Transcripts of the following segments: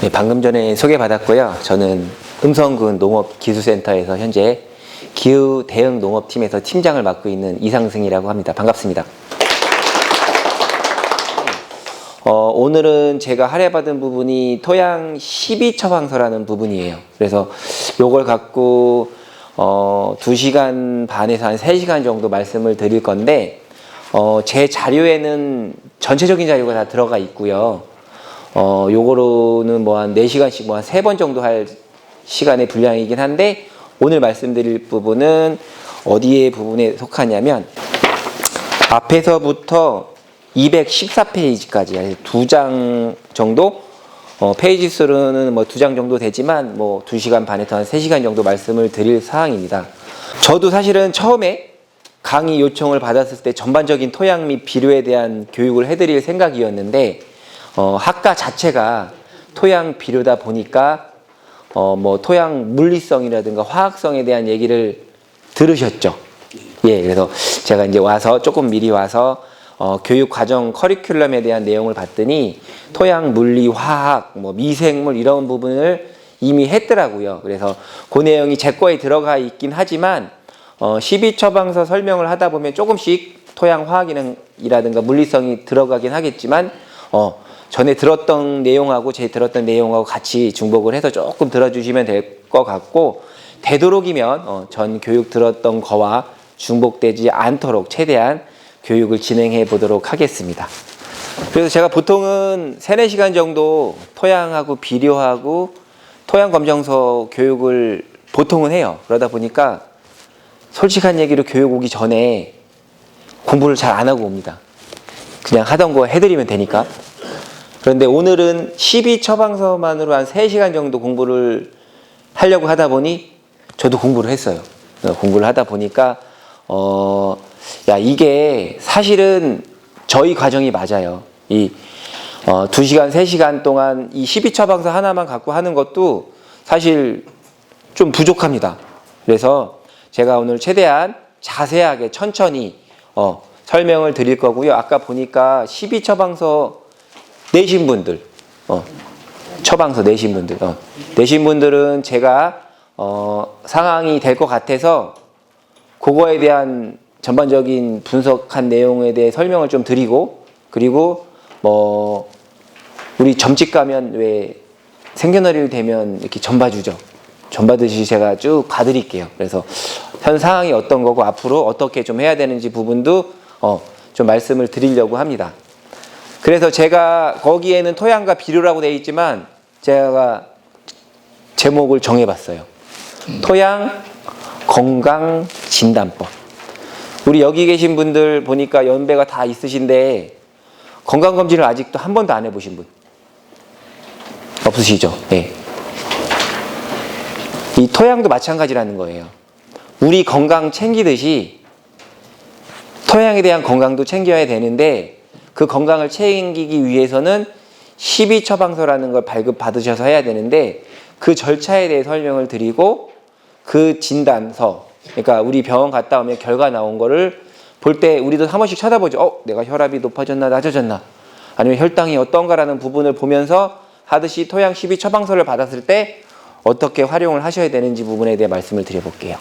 네, 방금 전에 소개받았고요. 저는 음성군 농업기술센터에서 현재 기후 대응 농업팀에서 팀장을 맡고 있는 이상승이라고 합니다. 반갑습니다. 오늘은 제가 할애받은 부분이 토양 12처방서라는 부분이에요. 그래서 요걸 갖고 2시간 반에서 한 3시간 정도 말씀을 드릴 건데 제 자료에는 전체적인 자료가 다 들어가 있고요. 요거로는 뭐 한 4시간씩 뭐 한 3번 정도 할 시간의 분량이긴 한데, 오늘 말씀드릴 부분은 어디에 부분에 속하냐면 앞에서부터 214페이지까지 2장 정도, 페이지 수로는 뭐 2장 정도 되지만 뭐 2시간 반에서 한 3시간 정도 말씀을 드릴 사항입니다. 저도 사실은 처음에 강의 요청을 받았을 때 전반적인 토양 및 비료에 대한 교육을 해드릴 생각이었는데, 학과 자체가 토양 비료다 보니까 뭐 토양 물리성이라든가 화학성에 대한 얘기를 들으셨죠. 예, 그래서 제가 이제 와서 조금 미리 와서 교육 과정 커리큘럼에 대한 내용을 봤더니 토양 물리, 화학, 뭐 미생물 이런 부분을 이미 했더라고요. 그래서 그 내용이 제 거에 들어가 있긴 하지만 12처방서 설명을 하다 보면 조금씩 토양 화학 기능이라든가 물리성이 들어가긴 하겠지만 전에 들었던 내용하고 제 들었던 내용하고 같이 중복을 해서 조금 들어주시면 될 것 같고, 되도록이면 전 교육 들었던 거와 중복되지 않도록 최대한 교육을 진행해 보도록 하겠습니다. 그래서 제가 보통은 3-4시간 정도 토양하고 비료하고 토양 검정서 교육을 보통은 해요. 그러다 보니까 솔직한 얘기로 교육 오기 전에 공부를 잘 안 하고 옵니다. 그냥 하던 거 해드리면 되니까. 그런데 오늘은 12처방서만으로 한 3시간 정도 공부를 하려고 하다 보니 저도 공부를 했어요. 공부를 하다 보니까 이게 사실은 저희 과정이 맞아요. 2시간, 3시간 동안 이 12처방서 하나만 갖고 하는 것도 사실 좀 부족합니다. 그래서 제가 오늘 최대한 자세하게 천천히 설명을 드릴 거고요. 아까 보니까 12처방서 내신 분들, 처방서 내신 분들, 내신 분들은 제가 상황이 될 것 같아서 그거에 대한 전반적인 분석한 내용에 대해 설명을 좀 드리고, 그리고 뭐 우리 점집 가면 왜 생년월일 되면 이렇게 점 봐주죠. 점 받으시 제가 쭉 봐드릴게요. 그래서 현 상황이 어떤 거고 앞으로 어떻게 좀 해야 되는지 부분도 좀 말씀을 드리려고 합니다. 그래서 제가 거기에는 토양과 비료라고 되어 있지만 제가 제목을 정해봤어요. 토양 건강 진단법. 우리 여기 계신 분들 보니까 연배가 다 있으신데 건강검진을 아직도 한 번도 안 해보신 분 없으시죠? 네. 이 토양도 마찬가지라는 거예요. 우리 건강 챙기듯이 토양에 대한 건강도 챙겨야 되는데, 그 건강을 챙기기 위해서는 12처방서라는 걸 발급받으셔서 해야 되는데, 그 절차에 대해 설명을 드리고, 그 진단서, 그러니까 우리 병원 갔다 오면 결과 나온 거를 볼 때 우리도 한 번씩 쳐다보죠. 내가 혈압이 높아졌나 낮아졌나, 아니면 혈당이 어떤가라는 부분을 보면서 하듯이 토양 12처방서를 받았을 때 어떻게 활용을 하셔야 되는지 부분에 대해 말씀을 드려볼게요.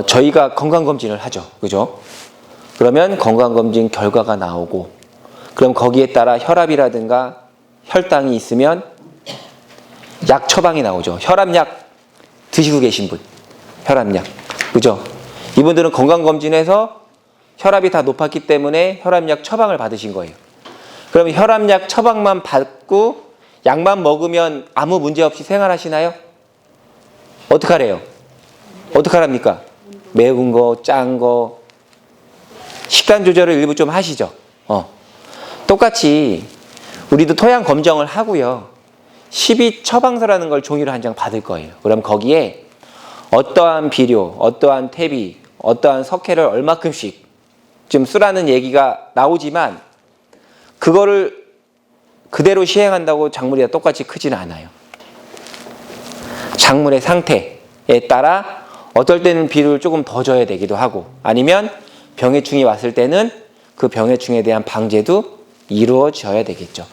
저희가 건강검진을 하죠. 그죠? 그러면 건강검진 결과가 나오고, 그럼 거기에 따라 혈압이라든가 혈당이 있으면 약 처방이 나오죠. 혈압약 드시고 계신 분, 혈압약. 그죠? 이분들은 건강검진에서 혈압이 다 높았기 때문에 혈압약 처방을 받으신 거예요. 그럼 혈압약 처방만 받고 약만 먹으면 아무 문제 없이 생활하시나요? 어떡하래요? 어떡하랍니까? 매운 거, 짠 거, 식단 조절을 일부 좀 하시죠. 똑같이 우리도 토양 검정을 하고요. 12처방서라는 걸 종이로 한 장 받을 거예요. 그럼 거기에 어떠한 비료, 어떠한 퇴비, 어떠한 석회를 얼마큼씩 좀 쓰라는 얘기가 나오지만, 그거를 그대로 시행한다고 작물이 다 똑같이 크지는 않아요. 작물의 상태에 따라 어떨 때는 비료를 조금 더 줘야 되기도 하고, 아니면 병해충이 왔을 때는 그 병해충에 대한 방제도 이루어져야 되겠죠.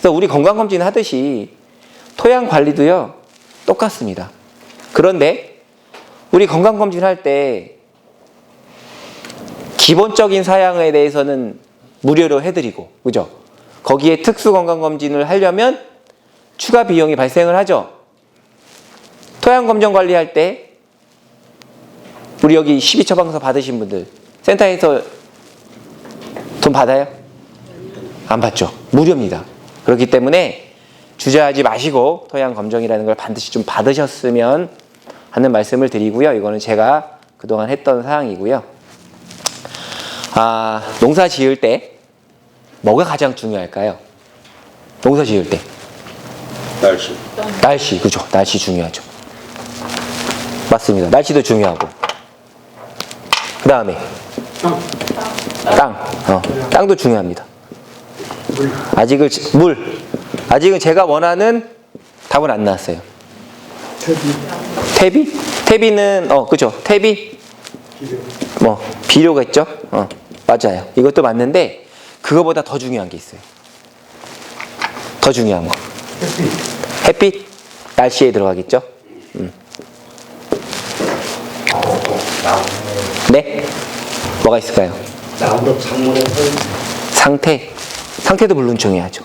그래서 우리 건강검진 하듯이 토양 관리도요, 똑같습니다. 그런데 우리 건강검진 할 때 기본적인 사양에 대해서는 무료로 해드리고, 그죠? 거기에 특수 건강검진을 하려면 추가 비용이 발생을 하죠. 토양검정 관리할 때 우리 여기 12처방서 받으신 분들 센터에서 돈 받아요? 안 받죠. 무료입니다. 그렇기 때문에 주저하지 마시고 토양검정이라는 걸 반드시 좀 받으셨으면 하는 말씀을 드리고요. 이거는 제가 그동안 했던 사항이고요. 농사 지을 때 뭐가 가장 중요할까요? 농사 지을 때 날씨, 그죠? 날씨 중요하죠. 맞습니다. 날씨도 중요하고. 그 다음에 땅도 중요합니다. 아직은 제가 원하는 답은 안 나왔어요. 퇴비는 그죠? 퇴비 비료가 있죠? 맞아요. 이것도 맞는데 그거보다 더 중요한 게 있어요. 더 중요한 거. 햇빛, 날씨에 들어가겠죠? 네? 뭐가 있을까요? 상태도 물론 중요하죠.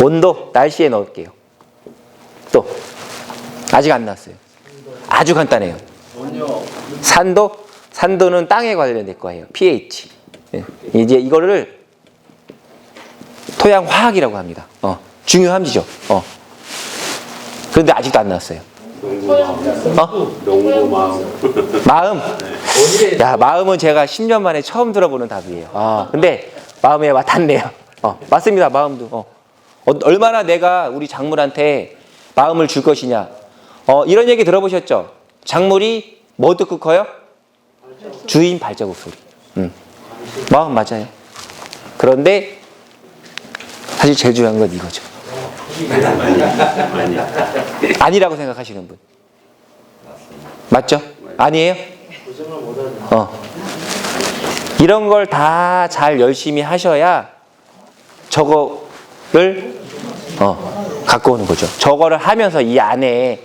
온도, 날씨에 넣을게요. 또 아직 안 나왔어요. 아주 간단해요. 산도는 땅에 관련될 거예요. pH. 이제 이거를 토양 화학이라고 합니다. 중요함이죠. 그런데 아직도 안 나왔어요. 마음. 야, 마음은 제가 10년 만에 처음 들어보는 답이에요. 근데 마음에 와닿네요. 맞습니다. 마음도. 얼마나 내가 우리 작물한테 마음을 줄 것이냐. 이런 얘기 들어보셨죠? 작물이 뭐 듣고 커요? 주인 발자국 소리. 마음 맞아요. 그런데 사실 제일 중요한 건 이거죠. 아니라고 생각하시는 분. 맞죠? 아니에요? 이런 걸 다 잘 열심히 하셔야 저거를 갖고 오는 거죠. 저거를 하면서 이 안에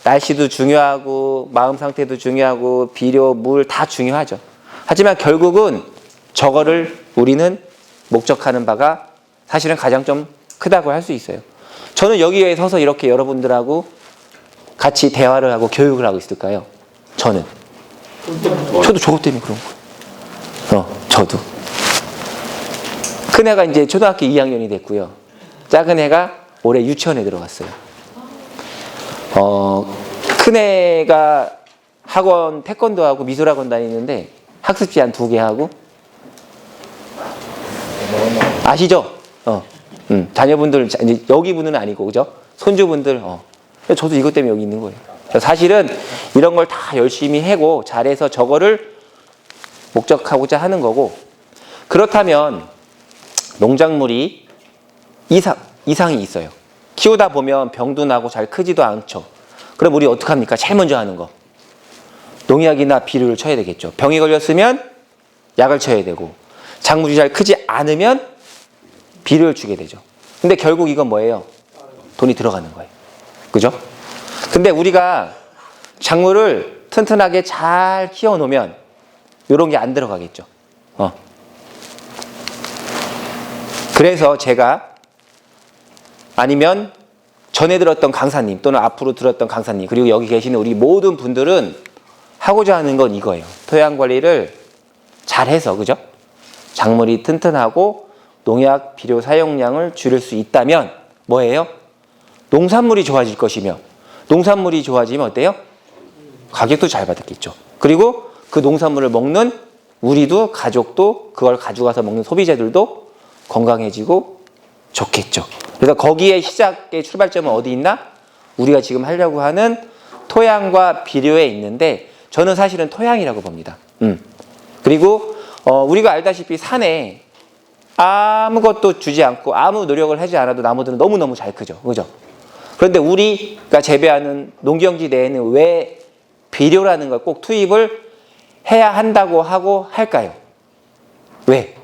날씨도 중요하고 마음 상태도 중요하고 비료, 물 다 중요하죠. 하지만 결국은 저거를 우리는 목적하는 바가 사실은 가장 좀 크다고 할 수 있어요. 저는 여기에 서서 이렇게 여러분들하고 같이 대화를 하고 교육을 하고 있을까요? 저도 저것 때문에 그런 거예요. 저도. 큰 애가 이제 초등학교 2학년이 됐고요. 작은 애가 올해 유치원에 들어갔어요. 큰 애가 학원 태권도하고 미술학원 다니는데 학습지 한 2개 하고 아시죠? 자녀분들 이제 여기 분은 아니고 그죠? 손주분들 저도 이것 때문에 여기 있는 거예요. 사실은 이런 걸 다 열심히 하고 잘해서 저거를 목적하고자 하는 거고, 그렇다면 농작물이 이상이 있어요. 키우다 보면 병도 나고 잘 크지도 않죠. 그럼 우리 어떡합니까? 제일 먼저 하는 거. 농약이나 비료를 쳐야 되겠죠. 병이 걸렸으면 약을 쳐야 되고, 작물이 잘 크지 않으면 비료를 주게 되죠. 근데 결국 이건 뭐예요? 돈이 들어가는 거예요. 그죠? 근데 우리가 작물을 튼튼하게 잘 키워 놓으면 이런 게 안 들어가겠죠. 그래서 제가 아니면 전에 들었던 강사님 또는 앞으로 들었던 강사님 그리고 여기 계시는 우리 모든 분들은 하고자 하는 건 이거예요. 토양 관리를 잘해서 그죠? 작물이 튼튼하고 농약 비료 사용량을 줄일 수 있다면 뭐예요? 농산물이 좋아질 것이며, 농산물이 좋아지면 어때요? 가격도 잘 받았겠죠. 그리고 그 농산물을 먹는 우리도 가족도 그걸 가져가서 먹는 소비자들도 건강해지고 좋겠죠. 그래서 거기에 시작의 출발점은 어디 있나? 우리가 지금 하려고 하는 토양과 비료에 있는데 저는 사실은 토양이라고 봅니다. 그리고 우리가 알다시피 산에 아무것도 주지 않고 아무 노력을 하지 않아도 나무들은 너무너무 잘 크죠. 그죠? 그런데 우리가 재배하는 농경지 내에는 왜 비료라는 걸 꼭 투입을 해야 한다고 하고 할까요? 왜?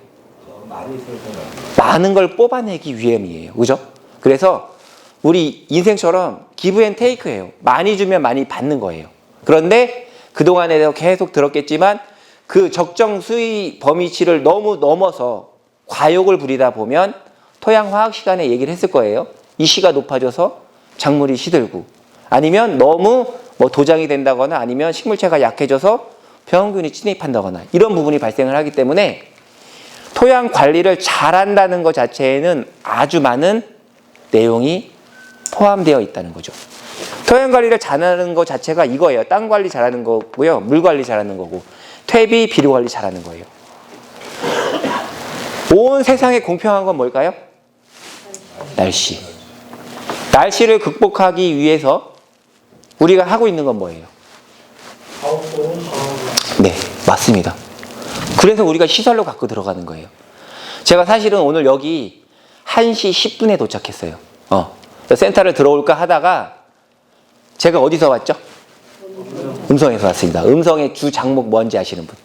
많은 걸 뽑아내기 위함이에요. 그죠? 그래서 우리 인생처럼 기브 앤 테이크예요. 많이 주면 많이 받는 거예요. 그런데 그동안에도 계속 들었겠지만 그 적정 수위 범위치를 너무 넘어서 과욕을 부리다 보면 토양화학 시간에 얘기를 했을 거예요. 이 씨가 높아져서 작물이 시들고, 아니면 너무 뭐 도장이 된다거나, 아니면 식물체가 약해져서 병균이 침입한다거나, 이런 부분이 발생을 하기 때문에 토양 관리를 잘한다는 것 자체에는 아주 많은 내용이 포함되어 있다는 거죠. 토양 관리를 잘하는 것 자체가 이거예요. 땅 관리 잘하는 거고요. 물 관리 잘하는 거고, 퇴비, 비료 관리 잘하는 거예요. 온 세상에 공평한 건 뭘까요? 날씨. 날씨를 극복하기 위해서 우리가 하고 있는 건 뭐예요? 네, 맞습니다. 그래서 우리가 시설로 갖고 들어가는 거예요. 제가 사실은 오늘 여기 1시 10분에 도착했어요. 센터를 들어올까 하다가 제가 어디서 왔죠? 음성에서 왔습니다. 음성의 주 장목 뭔지 아시는 분?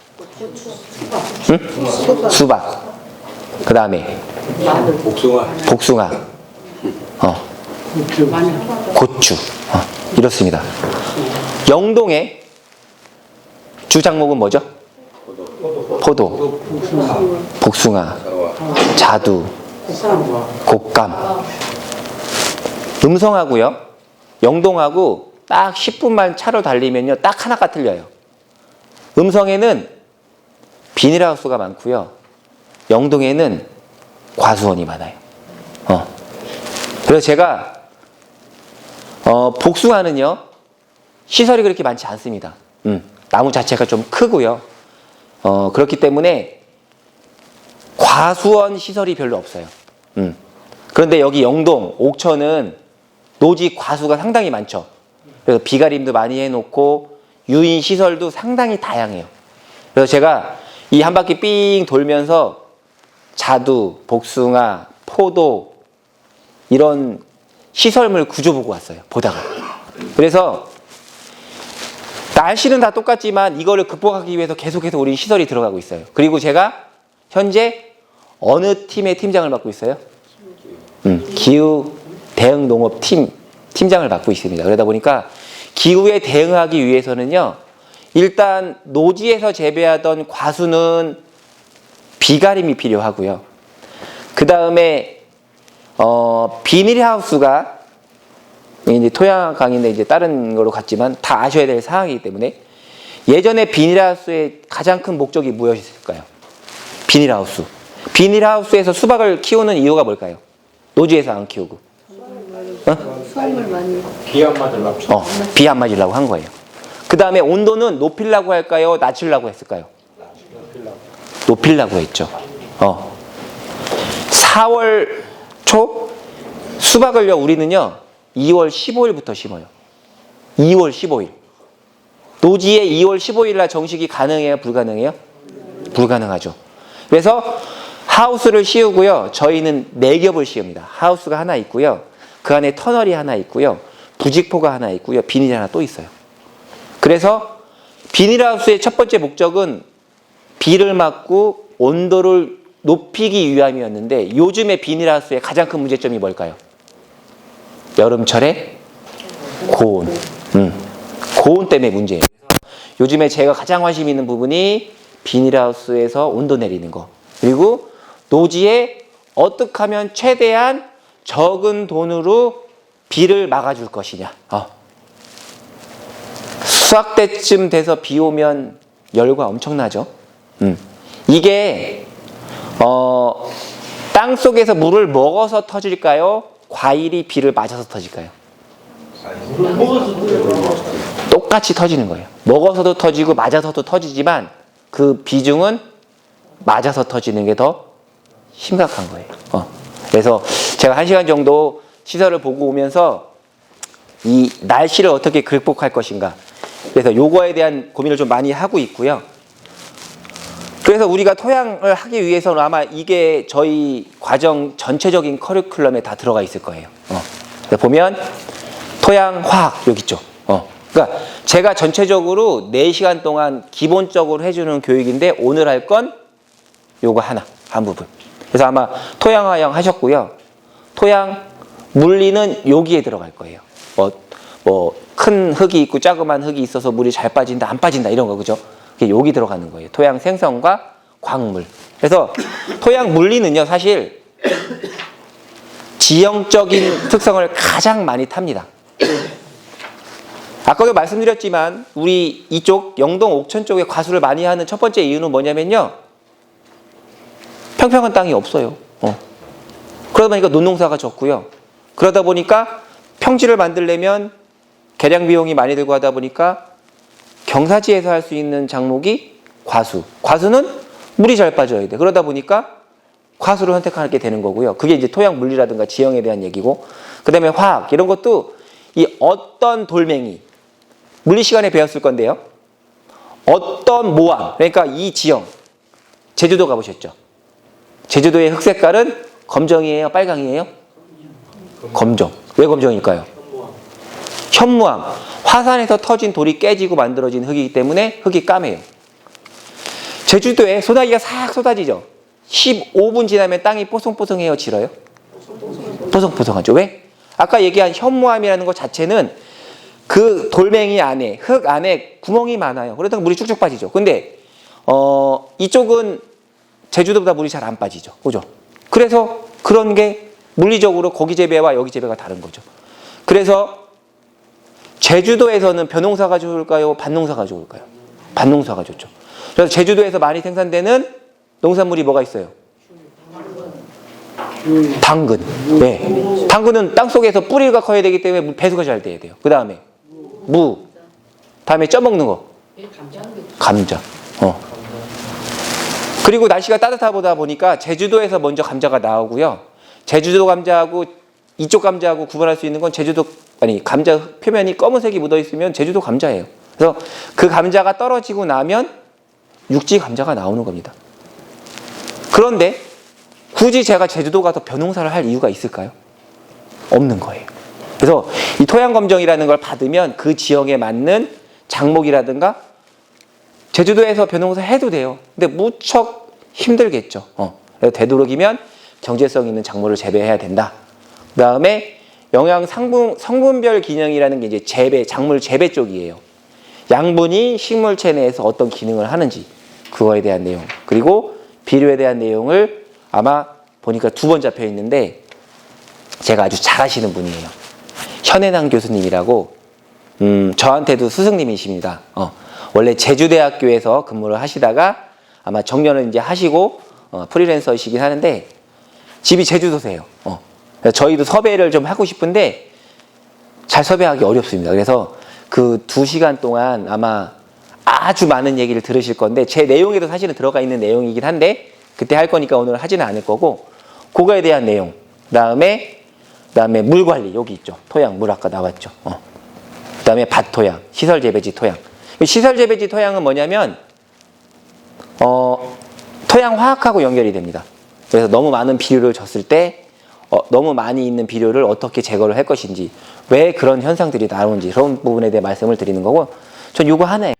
응? 수박. 그 다음에 복숭아. 고추. 이렇습니다. 영동의 주 장목은 뭐죠? 포도, 복숭아, 자두, 곶감. 음성하고요, 영동하고 딱 10분만 차로 달리면요, 딱 하나가 틀려요. 음성에는 비닐하우스가 많고요, 영동에는 과수원이 많아요. 그래서 제가 복숭아는요, 시설이 그렇게 많지 않습니다. 나무 자체가 좀 크고요. 그렇기 때문에 과수원 시설이 별로 없어요. 그런데 여기 영동, 옥천은 노지 과수가 상당히 많죠. 그래서 비가림도 많이 해놓고 유인 시설도 상당히 다양해요. 그래서 제가 이 한 바퀴 삥 돌면서 자두, 복숭아, 포도 이런 시설물 구조 보고 왔어요. 보다가. 그래서 날씨는 다 똑같지만 이거를 극복하기 위해서 계속해서 우리 시설이 들어가고 있어요. 그리고 제가 현재 어느 팀의 팀장을 맡고 있어요? 기후 대응 농업 팀장을 맡고 있습니다. 그러다 보니까 기후에 대응하기 위해서는요, 일단 노지에서 재배하던 과수는 비가림이 필요하고요. 그 다음에 비닐하우스가 이제 토양 강인데 이제 다른 거로 갔지만 다 아셔야 될 사항이기 때문에, 예전에 비닐하우스의 가장 큰 목적이 무엇이었을까요? 비닐하우스. 비닐하우스에서 수박을 키우는 이유가 뭘까요? 노지에서 안 키우고. 수확물 많이. 비 안 맞으려고. 비 안 맞으려고 한 거예요. 그 다음에 온도는 높이려고 할까요? 낮추려고 했을까요? 높이려고 했죠. 4월 초 수박을요, 우리는요 2월 15일부터 심어요. 2월 15일. 노지에 2월 15일 날 정식이 가능해요? 불가능해요? 불가능하죠. 그래서 하우스를 씌우고요, 저희는 4겹을 씌웁니다. 하우스가 하나 있고요, 그 안에 터널이 하나 있고요, 부직포가 하나 있고요, 비닐이 하나 또 있어요. 그래서 비닐하우스의 첫 번째 목적은 비를 막고 온도를 높이기 위함이었는데, 요즘의 비닐하우스의 가장 큰 문제점이 뭘까요? 여름철에 고온. 고온 때문에 문제예요. 요즘에 제가 가장 관심 있는 부분이 비닐하우스에서 온도 내리는 거, 그리고 노지에 어떻게 하면 최대한 적은 돈으로 비를 막아줄 것이냐. 수확 때쯤 돼서 비 오면 열과 엄청나죠. 이게 땅 속에서 물을 먹어서 터질까요? 과일이 비를 맞아서 터질까요? 똑같이 터지는 거예요. 먹어서도 터지고 맞아서도 터지지만 그 비중은 맞아서 터지는 게 더 심각한 거예요. 그래서 제가 1시간 정도 시설을 보고 오면서 이 날씨를 어떻게 극복할 것인가, 그래서 요거에 대한 고민을 좀 많이 하고 있고요. 그래서 우리가 토양을 하기 위해서는 아마 이게 저희 과정 전체적인 커리큘럼에 다 들어가 있을 거예요. 보면 토양화학 여기 있죠. 그러니까 제가 전체적으로 4시간 동안 기본적으로 해주는 교육인데, 오늘 할 건 요거 한 부분. 그래서 아마 토양 화형 하셨고요. 토양 물리는 여기에 들어갈 거예요. 큰 흙이 있고 작은 흙이 있어서 물이 잘 빠진다, 안 빠진다 이런 거 그죠? 그게 여기 들어가는 거예요. 토양 생성과 광물. 그래서 토양 물리는요 사실 지형적인 특성을 가장 많이 탑니다. 아까도 말씀드렸지만 우리 이쪽 영동 옥천 쪽에 과수를 많이 하는 첫 번째 이유는 뭐냐면요. 평평한 땅이 없어요. 그러다 보니까 논농사가 적고요. 그러다 보니까 평지를 만들려면 개량 비용이 많이 들고 하다 보니까 경사지에서 할 수 있는 작목이 과수. 과수는 물이 잘 빠져야 돼. 그러다 보니까 과수를 선택하게 되는 거고요. 그게 이제 토양 물리라든가 지형에 대한 얘기고, 그 다음에 화학 이런 것도 이 어떤 돌멩이 물리 시간에 배웠을 건데요. 어떤 모양, 그러니까 이 지형, 제주도 가보셨죠? 제주도의 흙 색깔은 검정이에요, 빨강이에요? 검정. 왜 검정일까요? 현무암. 화산에서 터진 돌이 깨지고 만들어진 흙이기 때문에 흙이 까매요. 제주도에 소나기가 싹 쏟아지죠. 15분 지나면 땅이 뽀송뽀송해요, 질어요? 뽀송뽀송하죠. 왜? 아까 얘기한 현무암이라는 것 자체는 그 돌멩이 안에, 흙 안에 구멍이 많아요. 그러다가 물이 쭉쭉 빠지죠. 근데 이쪽은 제주도보다 물이 잘 안 빠지죠. 그죠? 그래서 그런 게 물리적으로 거기 재배와 여기 재배가 다른 거죠. 그래서 제주도에서는 벼농사가 좋을까요? 밭농사가 좋을까요? 밭농사가 좋죠. 그래서 제주도에서 많이 생산되는 농산물이 뭐가 있어요? 당근. 네. 당근은 땅속에서 뿌리가 커야 되기 때문에 배수가 잘 돼야 돼요. 그 다음에 무. 다음에 쪄먹는 거. 감자. 그리고 날씨가 따뜻하다 보니까 제주도에서 먼저 감자가 나오고요. 제주도 감자하고 이쪽 감자하고 구분할 수 있는 건 감자 표면이 검은색이 묻어 있으면 제주도 감자예요. 그래서 그 감자가 떨어지고 나면 육지 감자가 나오는 겁니다. 그런데 굳이 제가 제주도 가서 벼농사를 할 이유가 있을까요? 없는 거예요. 그래서 이 토양 검정이라는 걸 받으면 그 지형에 맞는 작목이라든가 제주도에서 벼농사 해도 돼요. 근데 무척 힘들겠죠. 그래서 되도록이면 경제성 있는 작물을 재배해야 된다. 그 다음에 영양 성분별 기능이라는 게 이제 작물 재배 쪽이에요. 양분이 식물체 내에서 어떤 기능을 하는지 그거에 대한 내용, 그리고 비료에 대한 내용을 아마 보니까 2번 잡혀 있는데 제가 아주 잘 아시는 분이에요. 현해남 교수님이라고 저한테도 스승님이십니다. 원래 제주대학교에서 근무를 하시다가 아마 정년을 이제 하시고 프리랜서이시긴 하는데 집이 제주도세요. 저희도 섭외를 좀 하고 싶은데 잘 섭외하기 어렵습니다. 그래서 그 2시간 동안 아마 아주 많은 얘기를 들으실 건데 제 내용에도 사실은 들어가 있는 내용이긴 한데 그때 할 거니까 오늘 하지는 않을 거고, 그거에 대한 내용, 그다음에 물 관리 여기 있죠. 토양, 물 아까 나왔죠. 그다음에 밭 토양, 시설 재배지 토양. 시설 재배지 토양은 뭐냐면 토양 화학하고 연결이 됩니다. 그래서 너무 많은 비료를 줬을 때 너무 많이 있는 비료를 어떻게 제거를 할 것인지, 왜 그런 현상들이 나오는지 그런 부분에 대해 말씀을 드리는 거고, 전 이거 하나예요.